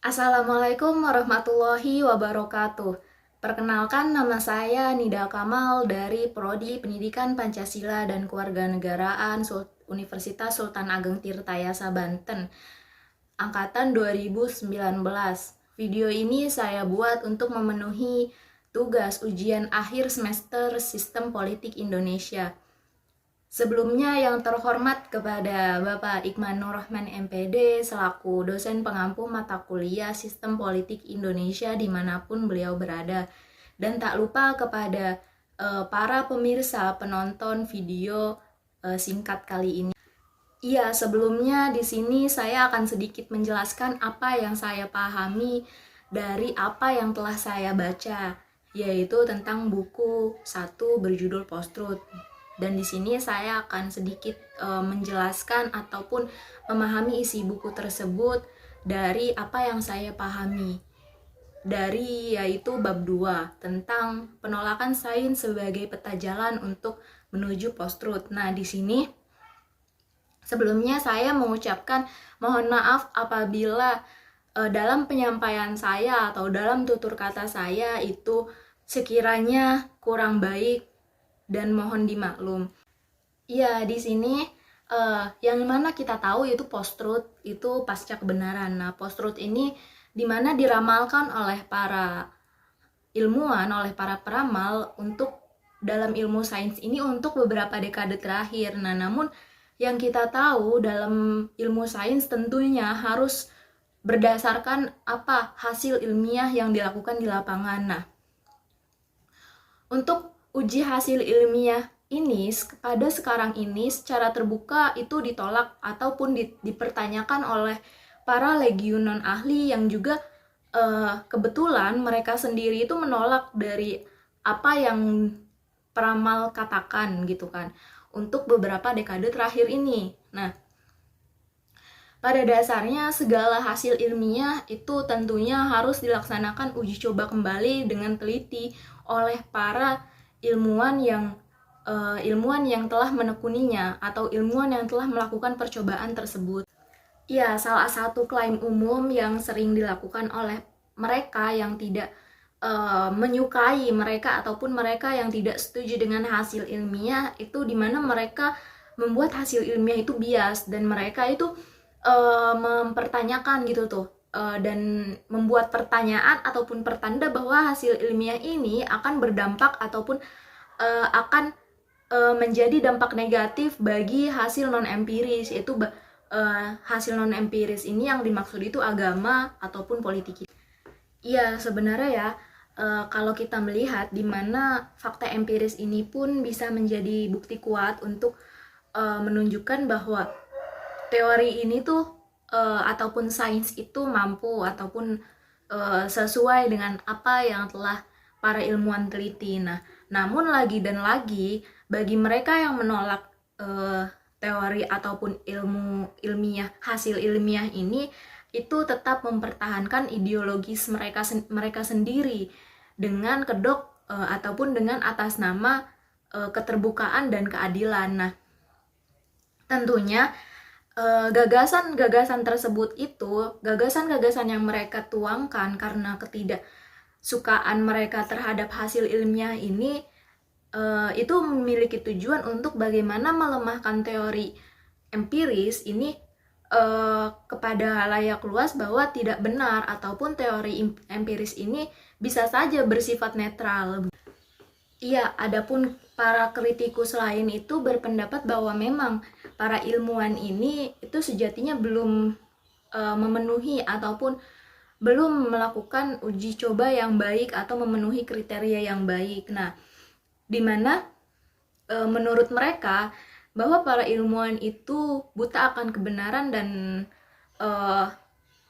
Assalamualaikum warahmatullahi wabarakatuh. Perkenalkan, nama saya Nida Kamal dari Prodi Pendidikan Pancasila dan Kewarganegaraan Universitas Sultan Ageng Tirtayasa Banten, angkatan 2019. Video ini saya buat untuk memenuhi tugas ujian akhir semester Sistem Politik Indonesia. Sebelumnya yang terhormat kepada Bapak Iqman Nurrahman MPD selaku dosen pengampu mata kuliah Sistem Politik Indonesia dimanapun beliau berada. Dan tak lupa kepada para pemirsa penonton video singkat kali ini. Iya, sebelumnya di sini saya akan sedikit menjelaskan apa yang saya pahami dari apa yang telah saya baca, yaitu tentang buku 1 berjudul Post-Truth. Dan di sini saya akan sedikit menjelaskan ataupun memahami isi buku tersebut dari apa yang saya pahami. Yaitu bab 2 tentang penolakan sains sebagai peta jalan untuk menuju post-truth. Nah, di sini sebelumnya saya mengucapkan mohon maaf apabila dalam penyampaian saya atau dalam tutur kata saya itu sekiranya kurang baik dan mohon dimaklum. Ya, di sini yang mana kita tahu yaitu post-truth itu pasca kebenaran. Nah, post-truth ini dimana diramalkan oleh para ilmuwan, oleh para peramal untuk dalam ilmu sains ini untuk beberapa dekade terakhir. Nah, namun yang kita tahu dalam ilmu sains tentunya harus berdasarkan apa hasil ilmiah yang dilakukan di lapangan. Nah, untuk uji hasil ilmiah ini pada sekarang ini secara terbuka itu ditolak ataupun dipertanyakan oleh para legionon ahli yang juga kebetulan mereka sendiri itu menolak dari apa yang peramal katakan gitu kan untuk beberapa dekade terakhir ini. Nah, pada dasarnya segala hasil ilmiah itu tentunya harus dilaksanakan uji coba kembali dengan teliti oleh para ilmuwan yang telah menekuninya atau ilmuwan yang telah melakukan percobaan tersebut. Ya, salah satu klaim umum yang sering dilakukan oleh mereka yang tidak menyukai mereka ataupun mereka yang tidak setuju dengan hasil ilmiah itu dimana mereka membuat hasil ilmiah itu bias dan mereka itu mempertanyakan gitu tuh dan membuat pertanyaan ataupun pertanda bahwa hasil ilmiah ini akan berdampak ataupun akan menjadi dampak negatif bagi hasil non empiris, yaitu hasil non empiris ini yang dimaksud itu agama ataupun politik. Iya, sebenarnya ya kalau kita melihat di mana fakta empiris ini pun bisa menjadi bukti kuat untuk menunjukkan bahwa teori ini tuh ataupun sains itu mampu ataupun sesuai dengan apa yang telah para ilmuwan teliti. Nah, namun lagi dan lagi bagi mereka yang menolak teori ataupun hasil ilmiah ini itu tetap mempertahankan ideologis mereka sendiri dengan kedok ataupun dengan atas nama keterbukaan dan keadilan. Nah, tentunya gagasan-gagasan tersebut itu gagasan-gagasan yang mereka tuangkan karena ketidaksukaan mereka terhadap hasil ilmiah ini itu memiliki tujuan untuk bagaimana melemahkan teori empiris ini kepada halayak luas bahwa tidak benar ataupun teori empiris ini bisa saja bersifat netral. Iya, adapun para kritikus lain itu berpendapat bahwa memang para ilmuwan ini itu sejatinya belum memenuhi ataupun belum melakukan uji coba yang baik atau memenuhi kriteria yang baik. Nah, dimana menurut mereka bahwa para ilmuwan itu buta akan kebenaran dan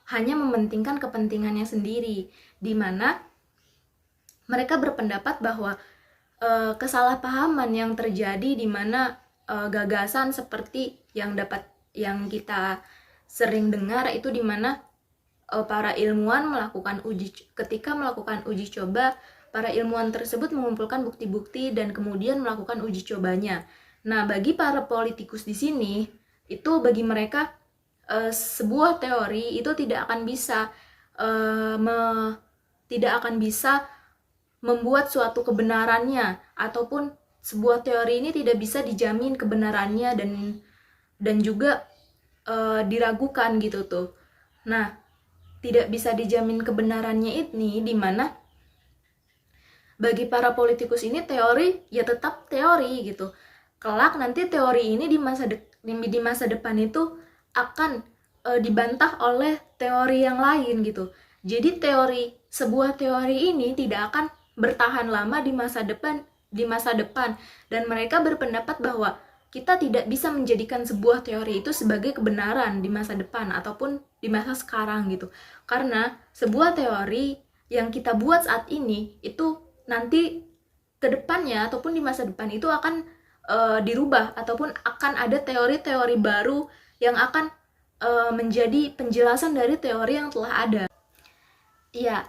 hanya mementingkan kepentingannya sendiri, dimana mereka berpendapat bahwa kesalahpahaman yang terjadi di mana gagasan seperti yang kita sering dengar itu di mana para ilmuwan ketika melakukan uji coba, para ilmuwan tersebut mengumpulkan bukti-bukti dan kemudian melakukan uji cobanya. Nah, bagi para politikus di sini itu bagi mereka sebuah teori itu tidak akan bisa tidak akan bisa membuat suatu kebenarannya, ataupun sebuah teori ini tidak bisa dijamin kebenarannya dan juga diragukan gitu tuh. Nah, tidak bisa dijamin kebenarannya ini dimana bagi para politikus ini teori ya tetap teori gitu. Kelak nanti teori ini di masa depan itu akan dibantah oleh teori yang lain gitu. Jadi sebuah teori ini tidak akan bertahan lama di masa depan dan mereka berpendapat bahwa kita tidak bisa menjadikan sebuah teori itu sebagai kebenaran di masa depan ataupun di masa sekarang gitu. Karena sebuah teori yang kita buat saat ini itu nanti ke depannya ataupun di masa depan itu akan dirubah ataupun akan ada teori-teori baru yang akan menjadi penjelasan dari teori yang telah ada. Iya,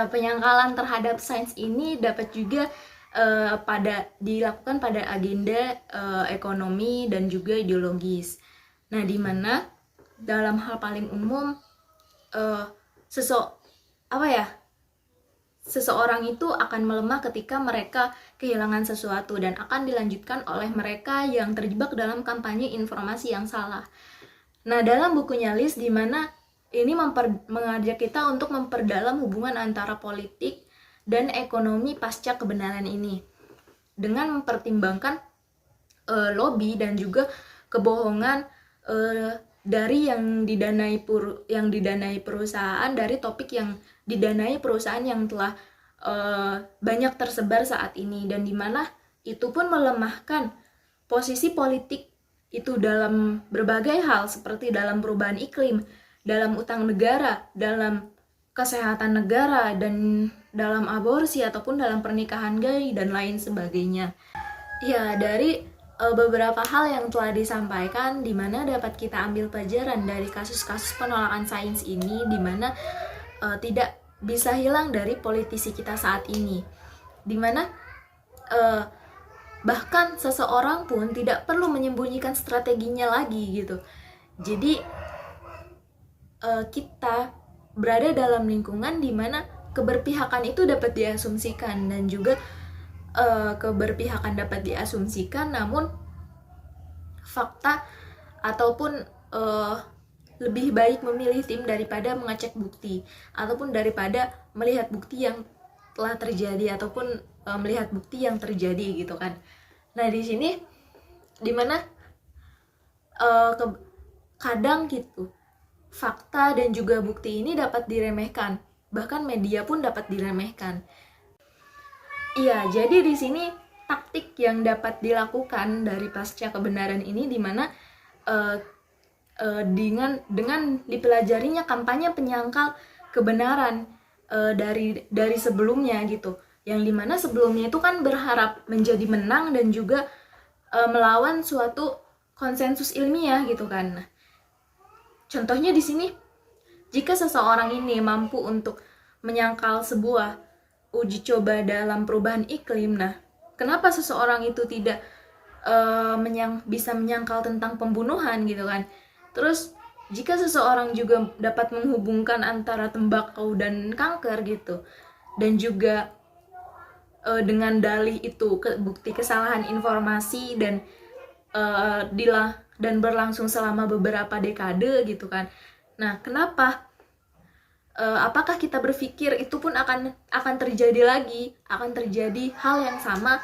penyangkalan terhadap sains ini dapat juga dilakukan pada agenda ekonomi dan juga ideologis. Nah, di mana dalam hal paling umum seseorang itu akan melemah ketika mereka kehilangan sesuatu dan akan dilanjutkan oleh mereka yang terjebak dalam kampanye informasi yang salah. Nah, dalam bukunya List di mana ini mengajak kita untuk memperdalam hubungan antara politik dan ekonomi pasca kebenaran ini dengan mempertimbangkan lobby dan juga kebohongan dari yang didanai perusahaan, dari topik yang didanai perusahaan yang telah banyak tersebar saat ini, dan dimana itu pun melemahkan posisi politik itu dalam berbagai hal seperti dalam perubahan iklim, dalam utang negara, dalam kesehatan negara, dan dalam aborsi ataupun dalam pernikahan gay dan lain sebagainya. Ya, dari beberapa hal yang telah disampaikan, di mana dapat kita ambil pelajaran dari kasus-kasus penolakan sains ini, di mana tidak bisa hilang dari politisi kita saat ini, di mana bahkan seseorang pun tidak perlu menyembunyikan strateginya lagi gitu. Jadi kita berada dalam lingkungan di mana keberpihakan itu dapat diasumsikan, dan juga keberpihakan dapat diasumsikan, namun fakta ataupun lebih baik memilih tim daripada mengecek bukti ataupun daripada melihat bukti yang telah terjadi ataupun melihat bukti yang terjadi gitu kan. Nah, di sini dimana kadang gitu fakta dan juga bukti ini dapat diremehkan, bahkan media pun dapat diremehkan. Iya, jadi di sini taktik yang dapat dilakukan dari pasca kebenaran ini, di mana dengan dipelajarinya kampanye penyangkal kebenaran dari sebelumnya gitu, yang dimana sebelumnya itu kan berharap menjadi menang dan juga melawan suatu konsensus ilmiah gitu kan. Nah, contohnya di sini, jika seseorang ini mampu untuk menyangkal sebuah uji coba dalam perubahan iklim, nah kenapa seseorang itu tidak bisa menyangkal tentang pembunuhan gitu kan. Terus jika seseorang juga dapat menghubungkan antara tembakau dan kanker gitu, dan juga dengan dalih itu bukti kesalahan informasi dan berlangsung selama beberapa dekade gitu kan. Nah, kenapa? Apakah kita berpikir itu pun akan terjadi lagi, akan terjadi hal yang sama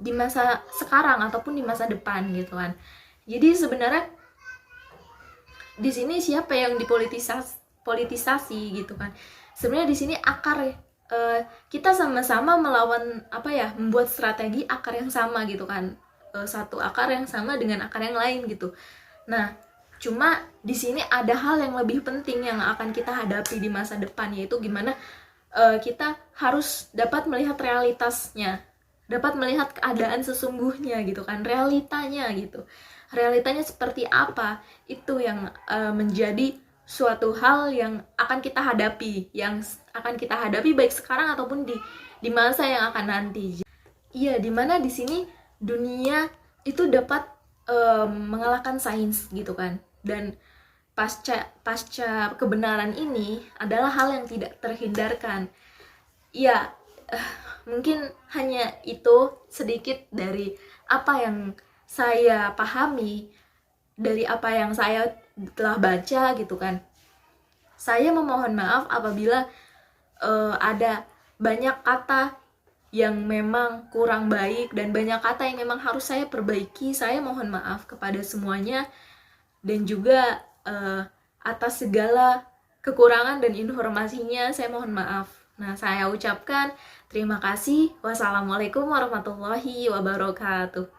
di masa sekarang ataupun di masa depan gitu kan. Jadi sebenarnya di sini siapa yang dipolitisasi gitu kan. Sebenarnya di sini akar kita sama-sama melawan membuat strategi akar yang sama gitu kan. Satu akar yang sama dengan akar yang lain gitu. Nah, cuma di sini ada hal yang lebih penting yang akan kita hadapi di masa depan, yaitu gimana kita harus dapat melihat realitasnya, dapat melihat keadaan sesungguhnya gitu kan, realitanya gitu. Realitanya seperti apa, itu yang menjadi suatu hal yang akan kita hadapi, baik sekarang ataupun di masa yang akan nanti. Iya, dimana di sini dunia itu dapat mengalahkan sains gitu kan, dan pasca kebenaran ini adalah hal yang tidak terhindarkan. Ya, mungkin hanya itu sedikit dari apa yang saya pahami, dari apa yang saya telah baca gitu kan. Saya memohon maaf apabila ada banyak kata yang memang kurang baik dan banyak kata yang memang harus saya perbaiki. Saya mohon maaf kepada semuanya, dan juga atas segala kekurangan dan informasinya saya mohon maaf. Nah, saya ucapkan terima kasih. Wassalamualaikum warahmatullahi wabarakatuh.